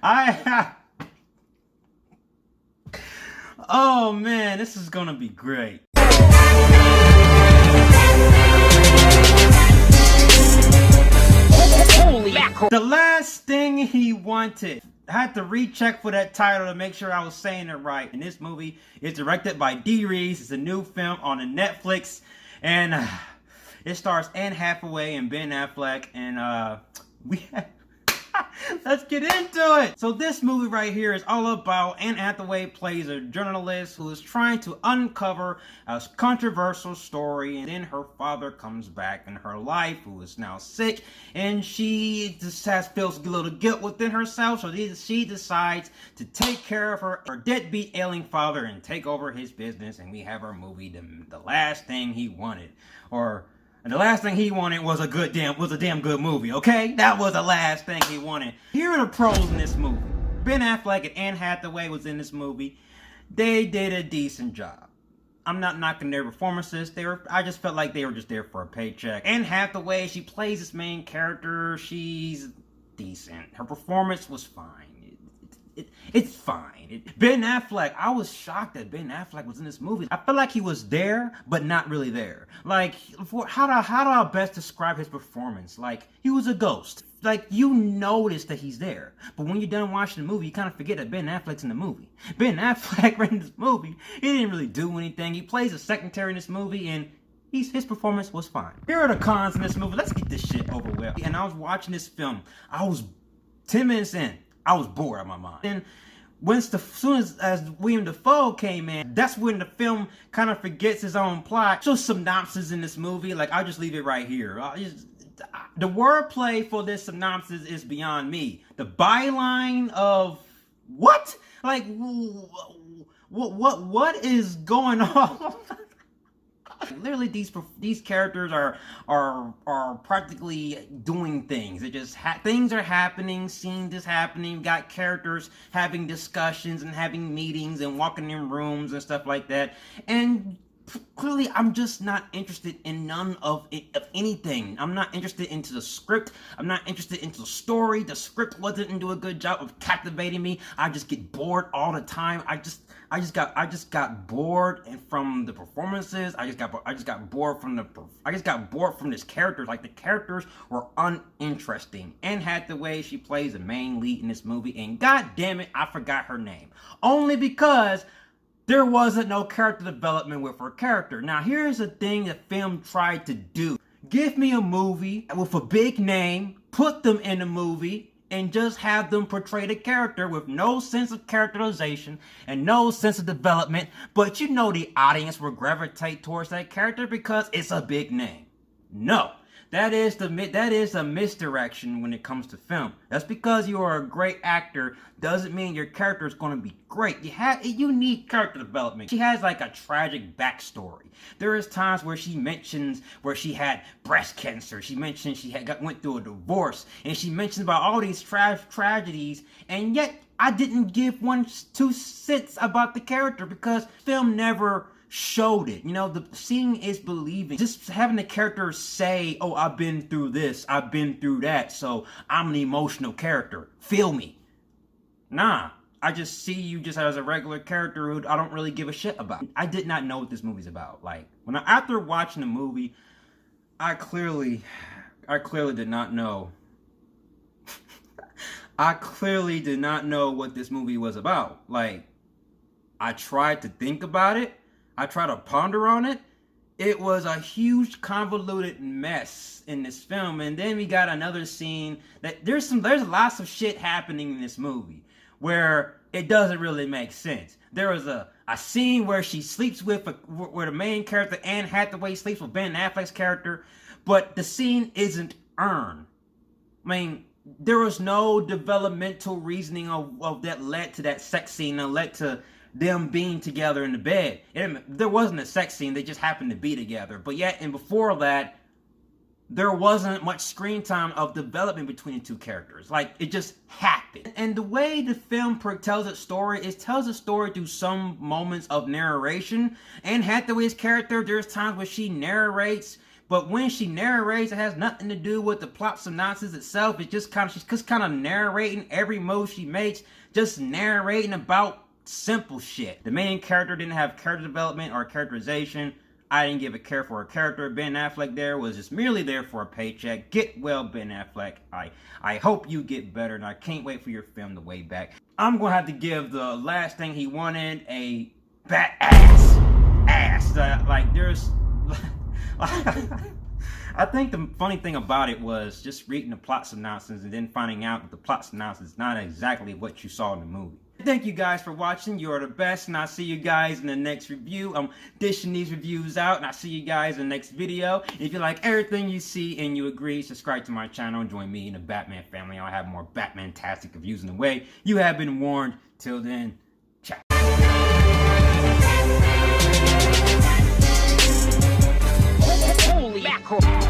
I Oh man, this is gonna be great. Holy mackerel. The last thing he wanted. I had to recheck for that title to make sure I was saying it right. And this movie is directed by D. Reese. It's a new film on the Netflix. And it stars Anne Hathaway and Ben Affleck. And let's get into it. So this movie right here is all about Anne Hathaway plays a journalist who is trying to uncover a controversial story, and then her father comes back in her life, who is now sick, and she just feels a little guilt within herself, so she decides to take care of her deadbeat ailing father and take over his business, and we have our movie, The Last Thing He Wanted, and the last thing he wanted was a damn good movie, okay? That was the last thing he wanted. Here are the pros in this movie. Ben Affleck and Anne Hathaway was in this movie. They did a decent job. I'm not knocking their performances. I just felt like they were just there for a paycheck. Anne Hathaway, she plays this main character. She's decent. Her performance was fine. It's fine. Ben Affleck, I was shocked that Ben Affleck was in this movie. I felt like he was there, but not really there. Like, how do I best describe his performance? Like, he was a ghost. Like, you notice that he's there. But when you're done watching the movie, you kind of forget that Ben Affleck's in the movie. Ben Affleck in this movie, he didn't really do anything. He plays a secretary in this movie, and his performance was fine. Here are the cons in this movie. Let's get this shit over with. And I was watching this film. I was 10 minutes in. I was bored out of my mind. And as soon as William Dafoe came in, that's when the film kind of forgets its own plot. So synopsis in this movie, like, I'll just leave it right here. The wordplay for this synopsis is beyond me. The byline of what? Like, what is going on? Literally, these characters are practically doing things. It just things are happening, scenes is happening. Got characters having discussions and having meetings and walking in rooms and stuff like that. And clearly, I'm just not interested in none of anything. I'm not interested into the script. I'm not interested into the story. The script wasn't do a good job of captivating me. I just get bored all the time. I just got bored from the performances. I just got bored from this characters. Like, the characters were uninteresting. Anne Hathaway, she plays the main lead in this movie, and god damn it, I forgot her name. Only because there wasn't no character development with her character. Now, here's the thing the film tried to do. Give me a movie with a big name, put them in a movie, and just have them portray the character with no sense of characterization and no sense of development. But you know the audience will gravitate towards that character because it's a big name. No. That is a misdirection when it comes to film. Just because you are a great actor doesn't mean your character is going to be great. You need character development. She has like a tragic backstory. There is times where she mentions where she had breast cancer. She mentioned she went through a divorce, and she mentions about all these tragedies, and yet I didn't give 2 cents about the character because film never showed it. You know, the seeing is believing. Just having the character say, oh, I've been through this, I've been through that, so I'm an emotional character. Feel me. Nah. I just see you just as a regular character who I don't really give a shit about. I did not know what this movie's about. Like, after watching the movie, I clearly did not know. I clearly did not know what this movie was about. Like, I tried to think about it. I try to ponder on it. It was a huge convoluted mess in this film. And then we got another scene that there's lots of shit happening in this movie where it doesn't really make sense. There was a scene where she sleeps where the main character, Anne Hathaway, sleeps with Ben Affleck's character, but the scene isn't earned. I mean, there was no developmental reasoning of that led to that sex scene that led to them being together in the bed. There wasn't a sex scene, they just happened to be together. But yet, and before that, there wasn't much screen time of development between the two characters. Like, it just happened. And the way the film tells its story, it tells a story through some moments of narration. Anne Hathaway's character, there's times where she narrates But when she narrates, it has nothing to do with the plot synopsis itself. It's just she's just kind of narrating every move she makes, just narrating about simple shit. The main character didn't have character development or characterization. I didn't give a care for her character. Ben Affleck there was just merely there for a paycheck. Get well, Ben Affleck. I hope you get better, and I can't wait for your film The Way Back. I'm going to have to give the last thing he wanted a bat ass. Like, there's... I think the funny thing about it was just reading the plot synopsis and then finding out that the plot synopsis is not exactly what you saw in the movie. Thank you guys for watching. You're the best, and I'll see you guys in the next review. I'm dishing these reviews out, and I'll see you guys in the next video. If you like everything you see and you agree, subscribe to my channel and join me in the Batman family. I'll have more Batman-tastic reviews in the way. You have been warned. Till then, ciao. Holy mackerel.